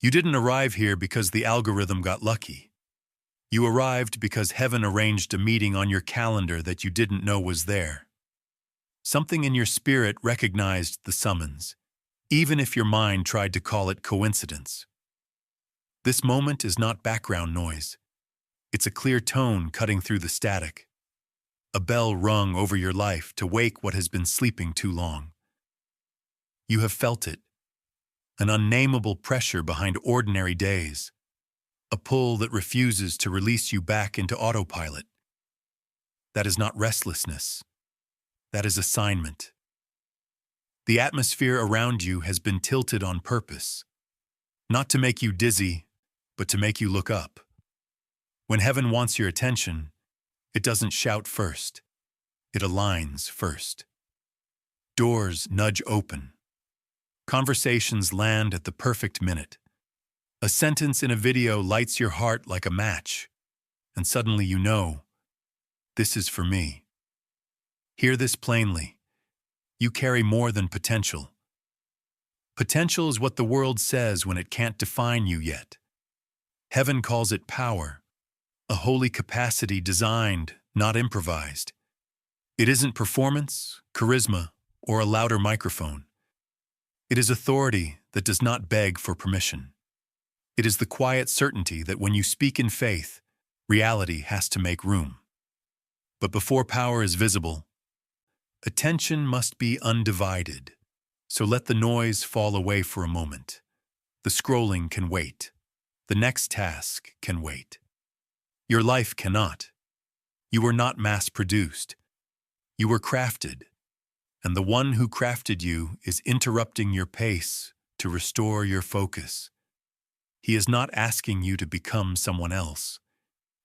You didn't arrive here because the algorithm got lucky. You arrived because heaven arranged a meeting on your calendar that you didn't know was there. Something in your spirit recognized the summons, even if your mind tried to call it coincidence. This moment is not background noise. It's a clear tone cutting through the static. A bell rung over your life to wake what has been sleeping too long. You have felt it, an unnameable pressure behind ordinary days, a pull that refuses to release you back into autopilot. That is not restlessness. That is assignment. The atmosphere around you has been tilted on purpose, not to make you dizzy, but to make you look up. When heaven wants your attention, it doesn't shout first. It aligns first. Doors nudge open. Conversations land at the perfect minute. A sentence in a video lights your heart like a match, and suddenly you know, this is for me. Hear this plainly. You carry more than potential. Potential is what the world says when it can't define you yet. Heaven calls it power, a holy capacity designed, not improvised. It isn't performance, charisma, or a louder microphone. It is authority that does not beg for permission. It is the quiet certainty that when you speak in faith, reality has to make room. But before power is visible, attention must be undivided. So let the noise fall away for a moment. The scrolling can wait. The next task can wait. Your life cannot. You were not mass-produced. You were crafted. And the one who crafted you is interrupting your pace to restore your focus. He is not asking you to become someone else.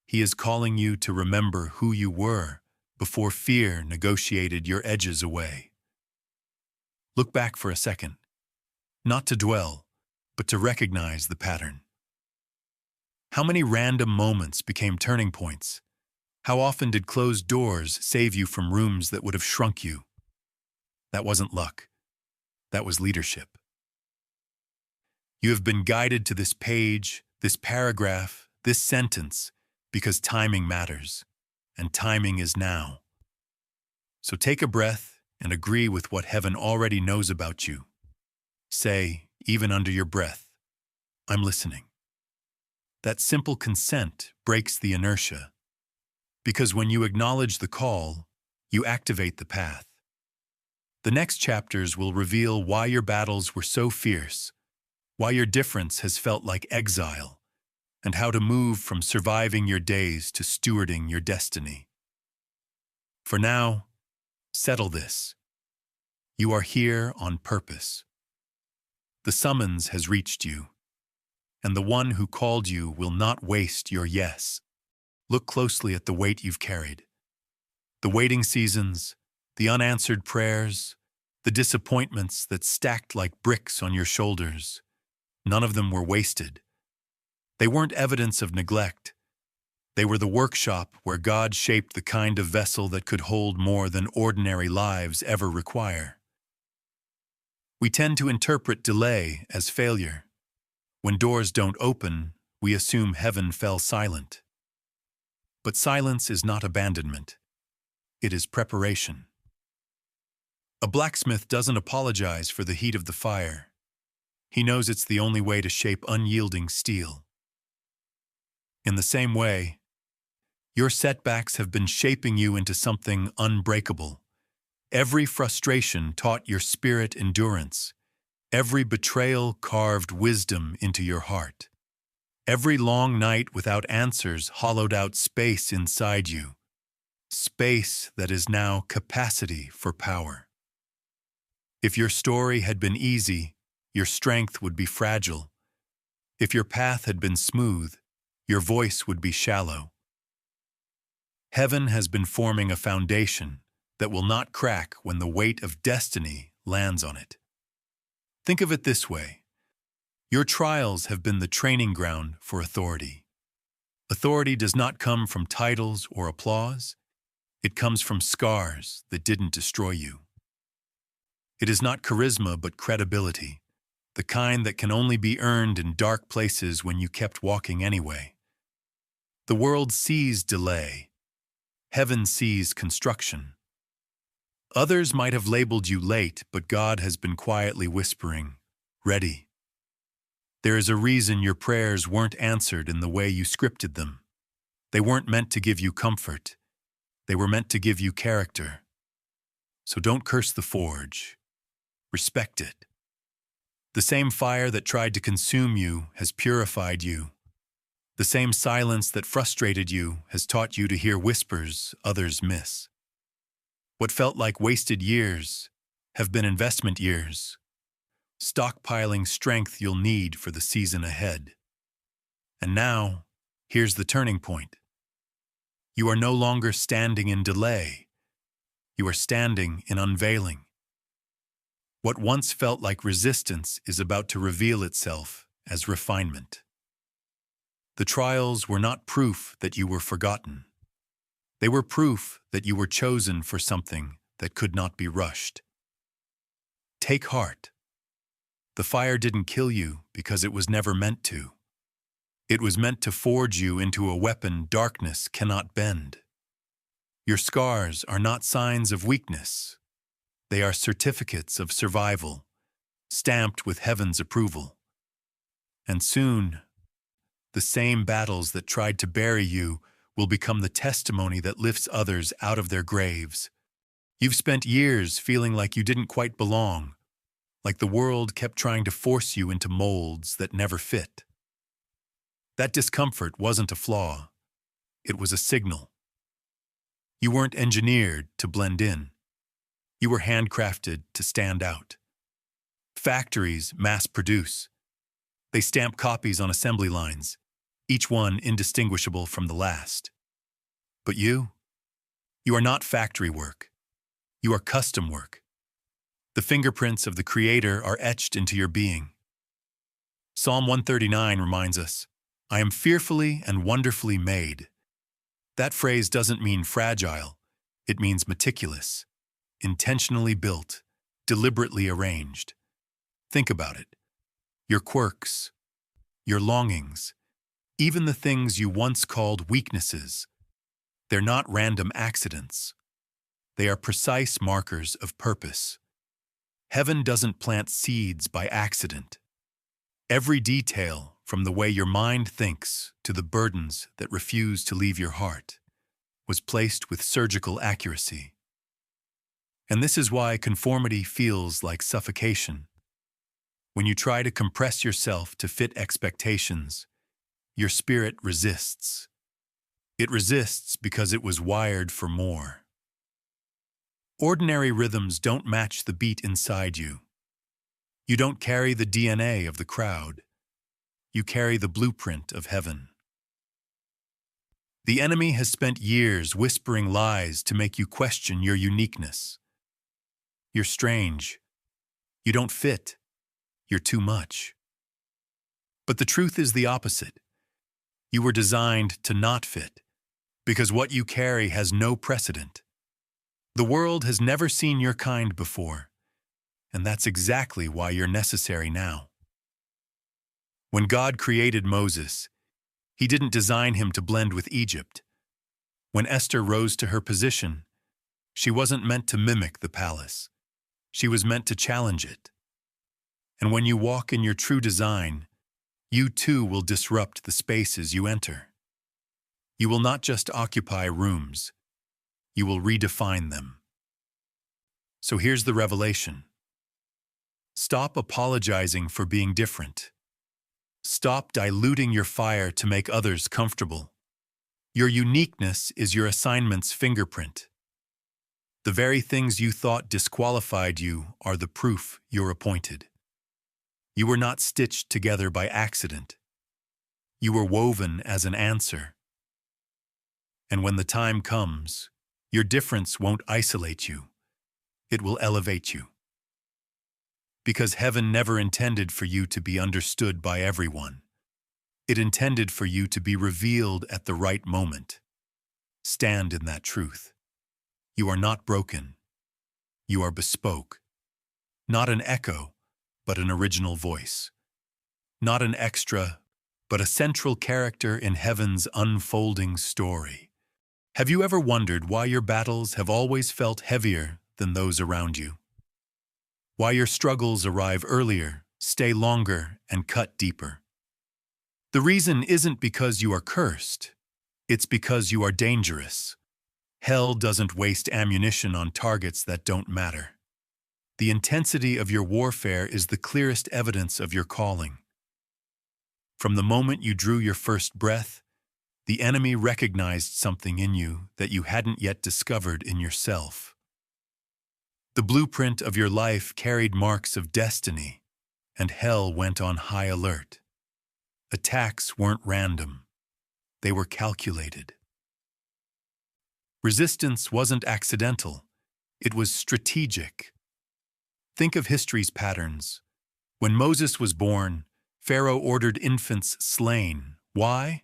He is calling you to remember who you were before fear negotiated your edges away. Look back for a second, not to dwell, but to recognize the pattern. How many random moments became turning points? How often did closed doors save you from rooms that would have shrunk you? That wasn't luck. That was leadership. You have been guided to this page, this paragraph, this sentence, because timing matters, and timing is now. So take a breath and agree with what heaven already knows about you. Say, even under your breath, I'm listening. That simple consent breaks the inertia, because when you acknowledge the call, you activate the path. The next chapters will reveal why your battles were so fierce, why your difference has felt like exile, and how to move from surviving your days to stewarding your destiny. For now, settle this. You are here on purpose. The summons has reached you, and the one who called you will not waste your yes. Look closely at the weight you've carried. The waiting seasons, the unanswered prayers, the disappointments that stacked like bricks on your shoulders. None of them were wasted. They weren't evidence of neglect. They were the workshop where God shaped the kind of vessel that could hold more than ordinary lives ever require. We tend to interpret delay as failure. When doors don't open, we assume heaven fell silent. But silence is not abandonment. It is preparation. A blacksmith doesn't apologize for the heat of the fire. He knows it's the only way to shape unyielding steel. In the same way, your setbacks have been shaping you into something unbreakable. Every frustration taught your spirit endurance. Every betrayal carved wisdom into your heart. Every long night without answers hollowed out space inside you. Space that is now capacity for power. If your story had been easy, your strength would be fragile. If your path had been smooth, your voice would be shallow. Heaven has been forming a foundation that will not crack when the weight of destiny lands on it. Think of it this way. Your trials have been the training ground for authority. Authority does not come from titles or applause. It comes from scars that didn't destroy you. It is not charisma but credibility, the kind that can only be earned in dark places when you kept walking anyway. The world sees delay. Heaven sees construction. Others might have labeled you late, but God has been quietly whispering, "Ready." There is a reason your prayers weren't answered in the way you scripted them. They weren't meant to give you comfort. They were meant to give you character. So don't curse the forge. Respect it. The same fire that tried to consume you has purified you. The same silence that frustrated you has taught you to hear whispers others miss. What felt like wasted years have been investment years, stockpiling strength you'll need for the season ahead. And now, here's the turning point. You are no longer standing in delay. You are standing in unveiling. What once felt like resistance is about to reveal itself as refinement. The trials were not proof that you were forgotten. They were proof that you were chosen for something that could not be rushed. Take heart. The fire didn't kill you because it was never meant to. It was meant to forge you into a weapon darkness cannot bend. Your scars are not signs of weakness. They are certificates of survival, stamped with heaven's approval. And soon, the same battles that tried to bury you will become the testimony that lifts others out of their graves. You've spent years feeling like you didn't quite belong, like the world kept trying to force you into molds that never fit. That discomfort wasn't a flaw. It was a signal. You weren't engineered to blend in. You were handcrafted to stand out. Factories mass produce. They stamp copies on assembly lines, each one indistinguishable from the last. But you are not factory work. You are custom work. The fingerprints of the Creator are etched into your being. Psalm 139 reminds us, "I am fearfully and wonderfully made." That phrase doesn't mean fragile. It means meticulous, intentionally built, deliberately arranged. Think about it. Your quirks, your longings, even the things you once called weaknesses, they're not random accidents. They are precise markers of purpose. Heaven doesn't plant seeds by accident. Every detail, from the way your mind thinks to the burdens that refuse to leave your heart, was placed with surgical accuracy. And this is why conformity feels like suffocation. When you try to compress yourself to fit expectations, your spirit resists. It resists because it was wired for more. Ordinary rhythms don't match the beat inside you. You don't carry the DNA of the crowd. You carry the blueprint of heaven. The enemy has spent years whispering lies to make you question your uniqueness. You're strange. You don't fit. You're too much. But the truth is the opposite. You were designed to not fit, because what you carry has no precedent. The world has never seen your kind before, and that's exactly why you're necessary now. When God created Moses, He didn't design him to blend with Egypt. When Esther rose to her position, she wasn't meant to mimic the palace. She was meant to challenge it. And when you walk in your true design, you too will disrupt the spaces you enter. You will not just occupy rooms, you will redefine them. So here's the revelation. Stop apologizing for being different. Stop diluting your fire to make others comfortable. Your uniqueness is your assignment's fingerprint. The very things you thought disqualified you are the proof you're appointed. You were not stitched together by accident. You were woven as an answer. And when the time comes, your difference won't isolate you. It will elevate you. Because heaven never intended for you to be understood by everyone. It intended for you to be revealed at the right moment. Stand in that truth. You are not broken. You are bespoke. Not an echo, but an original voice. Not an extra, but a central character in heaven's unfolding story. Have you ever wondered why your battles have always felt heavier than those around you? Why your struggles arrive earlier, stay longer, and cut deeper? The reason isn't because you are cursed. It's because you are dangerous. Hell doesn't waste ammunition on targets that don't matter. The intensity of your warfare is the clearest evidence of your calling. From the moment you drew your first breath, the enemy recognized something in you that you hadn't yet discovered in yourself. The blueprint of your life carried marks of destiny, and hell went on high alert. Attacks weren't random. They were calculated. Resistance wasn't accidental. It was strategic. Think of history's patterns. When Moses was born, Pharaoh ordered infants slain. Why?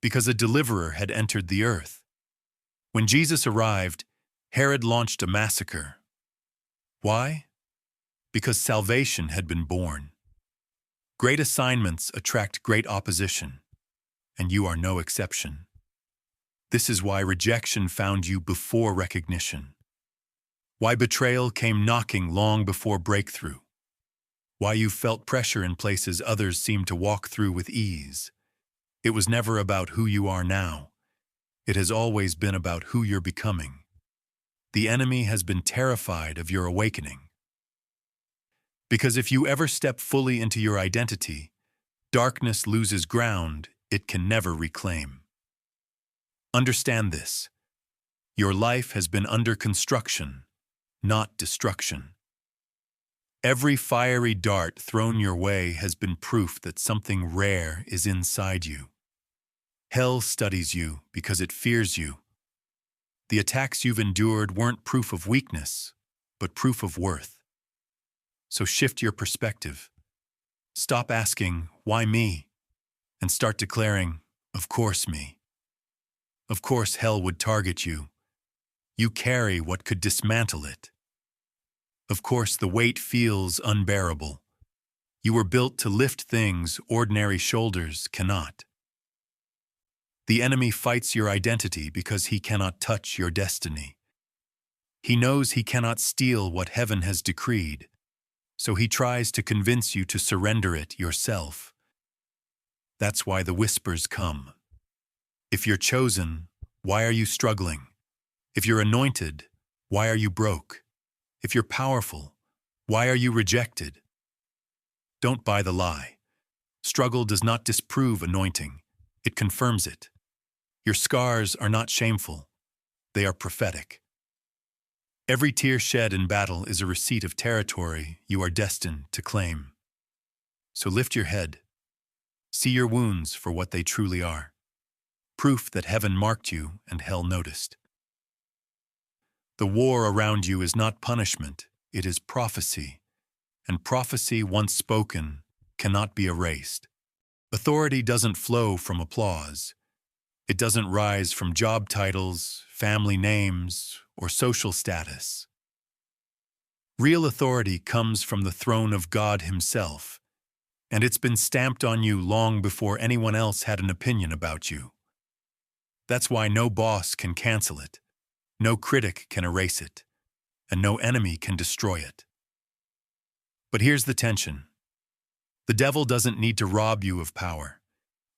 Because a deliverer had entered the earth. When Jesus arrived, Herod launched a massacre. Why? Because salvation had been born. Great assignments attract great opposition, and you are no exception. This is why rejection found you before recognition. Why betrayal came knocking long before breakthrough. Why you felt pressure in places others seemed to walk through with ease. It was never about who you are now. It has always been about who you're becoming. The enemy has been terrified of your awakening. Because if you ever step fully into your identity, darkness loses ground it can never reclaim. Understand this. Your life has been under construction, not destruction. Every fiery dart thrown your way has been proof that something rare is inside you. Hell studies you because it fears you. The attacks you've endured weren't proof of weakness, but proof of worth. So shift your perspective. Stop asking, "Why me?" and start declaring, "Of course me." Of course hell would target you. You carry what could dismantle it. Of course the weight feels unbearable. You were built to lift things ordinary shoulders cannot. The enemy fights your identity because he cannot touch your destiny. He knows he cannot steal what heaven has decreed, so he tries to convince you to surrender it yourself. That's why the whispers come. If you're chosen, why are you struggling? If you're anointed, why are you broke? If you're powerful, why are you rejected? Don't buy the lie. Struggle does not disprove anointing. It confirms it. Your scars are not shameful. They are prophetic. Every tear shed in battle is a receipt of territory you are destined to claim. So lift your head. See your wounds for what they truly are. Proof that heaven marked you and hell noticed. The war around you is not punishment, it is prophecy. And prophecy once spoken cannot be erased. Authority doesn't flow from applause. It doesn't rise from job titles, family names, or social status. Real authority comes from the throne of God Himself, and it's been stamped on you long before anyone else had an opinion about you. That's why no boss can cancel it, no critic can erase it, and no enemy can destroy it. But here's the tension. The devil doesn't need to rob you of power.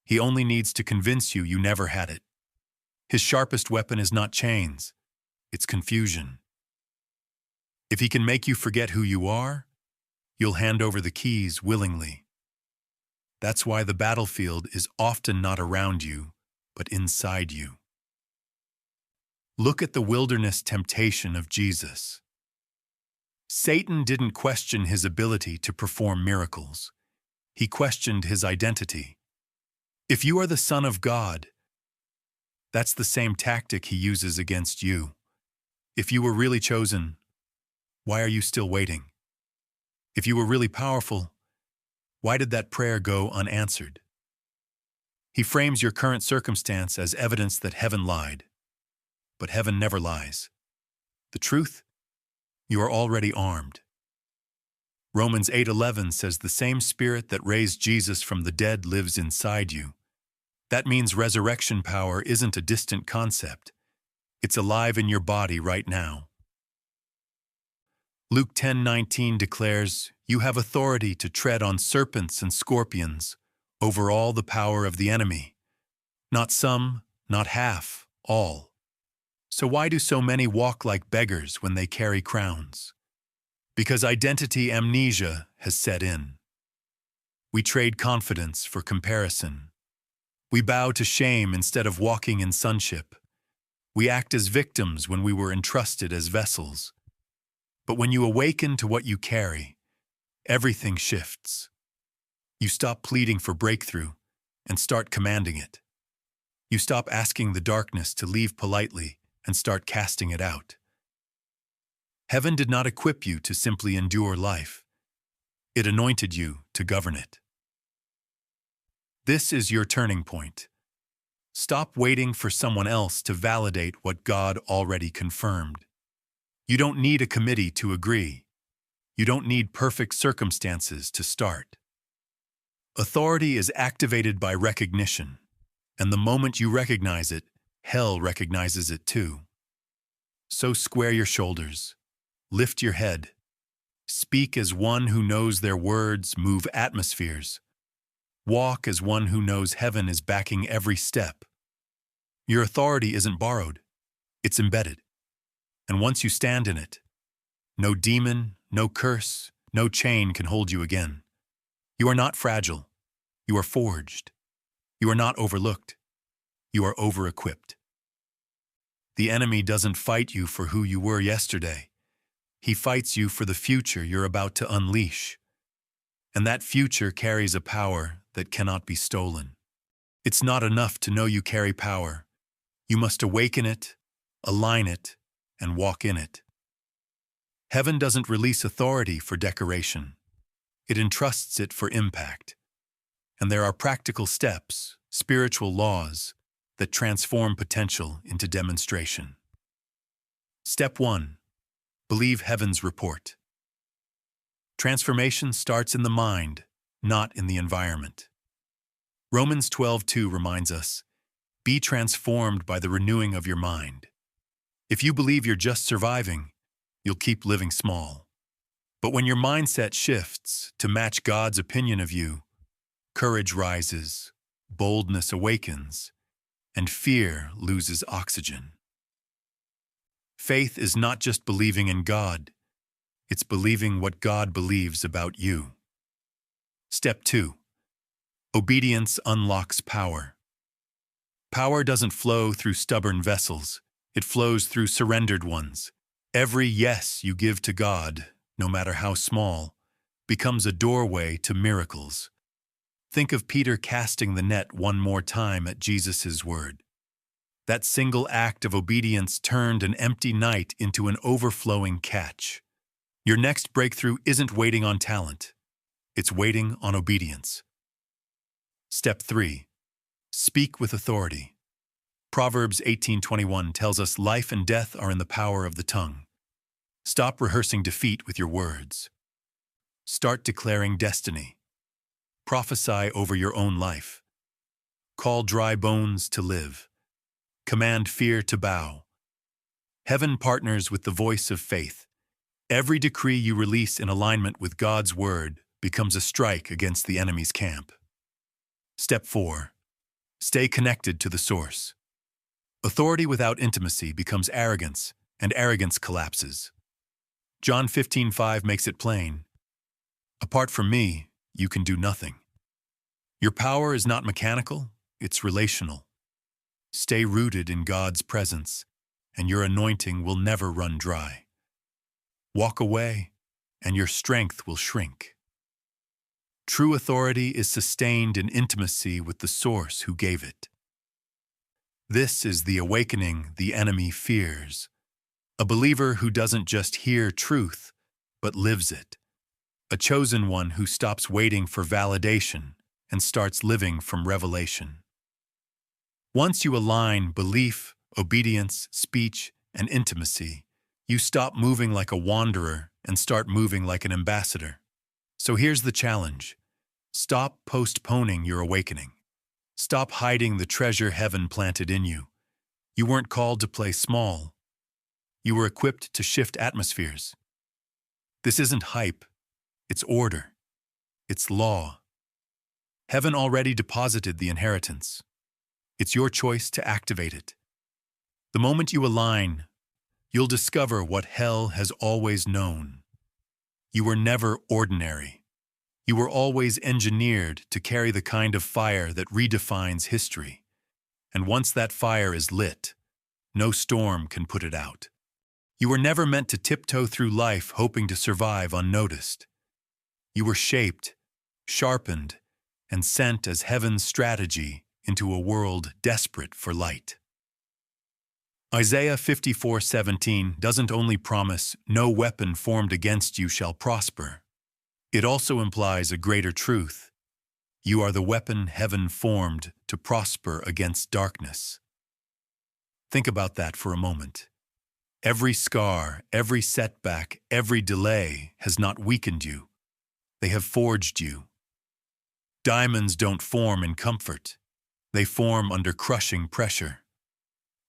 He only needs to convince you you never had it. His sharpest weapon is not chains, it's confusion. If he can make you forget who you are, you'll hand over the keys willingly. That's why the battlefield is often not around you, but inside you. Look at the wilderness temptation of Jesus. Satan didn't question his ability to perform miracles. He questioned his identity. If you are the Son of God, that's the same tactic he uses against you. If you were really chosen, why are you still waiting? If you were really powerful, why did that prayer go unanswered? He frames your current circumstance as evidence that heaven lied. But heaven never lies. The truth? You are already armed. Romans 8:11 says the same Spirit that raised Jesus from the dead lives inside you. That means resurrection power isn't a distant concept. It's alive in your body right now. Luke 10:19 declares, "You have authority to tread on serpents and scorpions, over all the power of the enemy." Not some, not half, all. So why do so many walk like beggars when they carry crowns? Because identity amnesia has set in. We trade confidence for comparison. We bow to shame instead of walking in sonship. We act as victims when we were entrusted as vessels. But when you awaken to what you carry, everything shifts. You stop pleading for breakthrough and start commanding it. You stop asking the darkness to leave politely and start casting it out. Heaven did not equip you to simply endure life. It anointed you to govern it. This is your turning point. Stop waiting for someone else to validate what God already confirmed. You don't need a committee to agree. You don't need perfect circumstances to start. Authority is activated by recognition, and the moment you recognize it, hell recognizes it too. So square your shoulders, lift your head, speak as one who knows their words move atmospheres. Walk as one who knows heaven is backing every step. Your authority isn't borrowed, it's embedded. And once you stand in it, no demon, no curse, no chain can hold you again. You are not fragile. You are forged. You are not overlooked. You are over-equipped. The enemy doesn't fight you for who you were yesterday. He fights you for the future you're about to unleash. And that future carries a power that cannot be stolen. It's not enough to know you carry power. You must awaken it, align it, and walk in it. Heaven doesn't release authority for decoration. It entrusts it for impact. And there are practical steps, spiritual laws, that transform potential into demonstration. Step 1. Believe heaven's report. Transformation starts in the mind, not in the environment. Romans 12:2 reminds us, "Be transformed by the renewing of your mind." If you believe you're just surviving, you'll keep living small. But when your mindset shifts to match God's opinion of you, courage rises, boldness awakens, and fear loses oxygen. Faith is not just believing in God, it's believing what God believes about you. Step 2. Obedience unlocks power. Power doesn't flow through stubborn vessels, it flows through surrendered ones. Every yes you give to God, no matter how small, becomes a doorway to miracles. Think of Peter casting the net one more time at Jesus' word. That single act of obedience turned an empty night into an overflowing catch. Your next breakthrough isn't waiting on talent. It's waiting on obedience. Step 3. Speak with authority. Proverbs 18:21 tells us life and death are in the power of the tongue. Stop rehearsing defeat with your words. Start declaring destiny. Prophesy over your own life. Call dry bones to live. Command fear to bow. Heaven partners with the voice of faith. Every decree you release in alignment with God's word becomes a strike against the enemy's camp. Step 4. Stay connected to the source. Authority without intimacy becomes arrogance, and arrogance collapses. John 15:5 makes it plain. Apart from me, you can do nothing. Your power is not mechanical, it's relational. Stay rooted in God's presence, and your anointing will never run dry. Walk away, and your strength will shrink. True authority is sustained in intimacy with the source who gave it. This is the awakening the enemy fears. A believer who doesn't just hear truth, but lives it. A chosen one who stops waiting for validation and starts living from revelation. Once you align belief, obedience, speech, and intimacy, you stop moving like a wanderer and start moving like an ambassador. So here's the challenge. Stop postponing your awakening. Stop hiding the treasure heaven planted in you. You weren't called to play small. You were equipped to shift atmospheres. This isn't hype. It's order. It's law. Heaven already deposited the inheritance. It's your choice to activate it. The moment you align, you'll discover what hell has always known. You were never ordinary. You were always engineered to carry the kind of fire that redefines history. And once that fire is lit, no storm can put it out. You were never meant to tiptoe through life hoping to survive unnoticed. You were shaped, sharpened, and sent as heaven's strategy into a world desperate for light. Isaiah 54:17 doesn't only promise, "No weapon formed against you shall prosper." It also implies a greater truth. You are the weapon heaven formed to prosper against darkness. Think about that for a moment. Every scar, every setback, every delay has not weakened you. They have forged you. Diamonds don't form in comfort. They form under crushing pressure.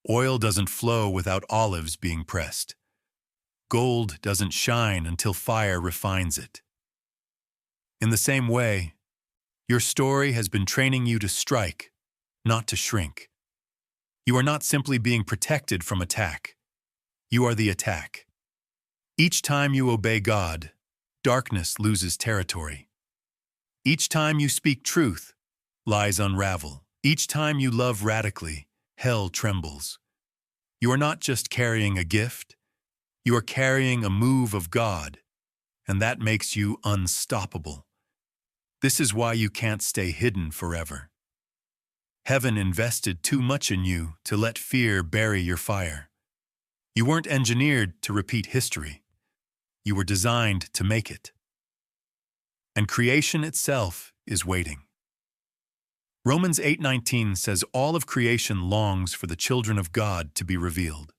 Oil doesn't flow without olives being pressed. Gold doesn't shine until fire refines it. In the same way, your story has been training you to strike, not to shrink. You are not simply being protected from attack. You are the attack. Each time you obey God, darkness loses territory. Each time you speak truth, lies unravel. Each time you love radically, hell trembles. You are not just carrying a gift, you are carrying a move of God, and that makes you unstoppable. This is why you can't stay hidden forever. Heaven invested too much in you to let fear bury your fire. You weren't engineered to repeat history. You were designed to make it. And creation itself is waiting. Romans 8:19 says all of creation longs for the children of God to be revealed.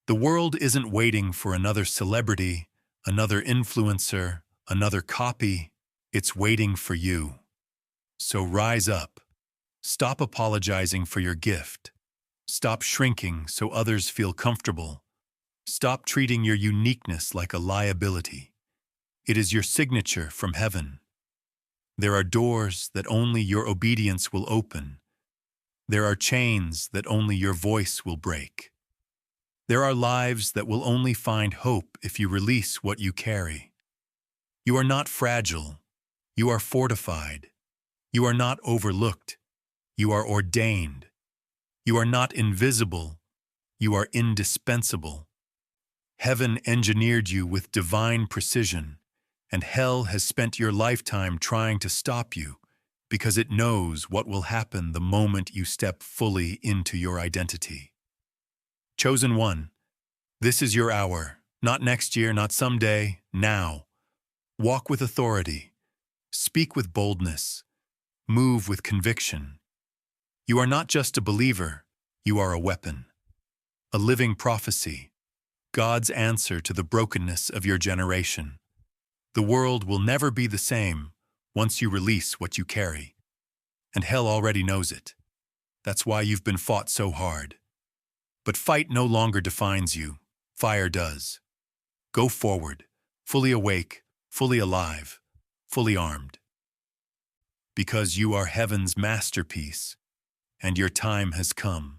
The world isn't waiting for another celebrity, another influencer, another copy. It's waiting for you. So rise up. Stop apologizing for your gift. Stop shrinking so others feel comfortable. Stop treating your uniqueness like a liability. It is your signature from heaven. There are doors that only your obedience will open. There are chains that only your voice will break. There are lives that will only find hope if you release what you carry. You are not fragile. You are fortified. You are not overlooked. You are ordained. You are not invisible. You are indispensable. Heaven engineered you with divine precision, and hell has spent your lifetime trying to stop you because it knows what will happen the moment you step fully into your identity. Chosen one, this is your hour, not next year, not someday, now. Walk with authority. Speak with boldness. Move with conviction. You are not just a believer, you are a weapon. A living prophecy. God's answer to the brokenness of your generation. The world will never be the same once you release what you carry. And hell already knows it. That's why you've been fought so hard. But fight no longer defines you. Fire does. Go forward, fully awake, fully alive, fully armed. Because you are heaven's masterpiece, and your time has come.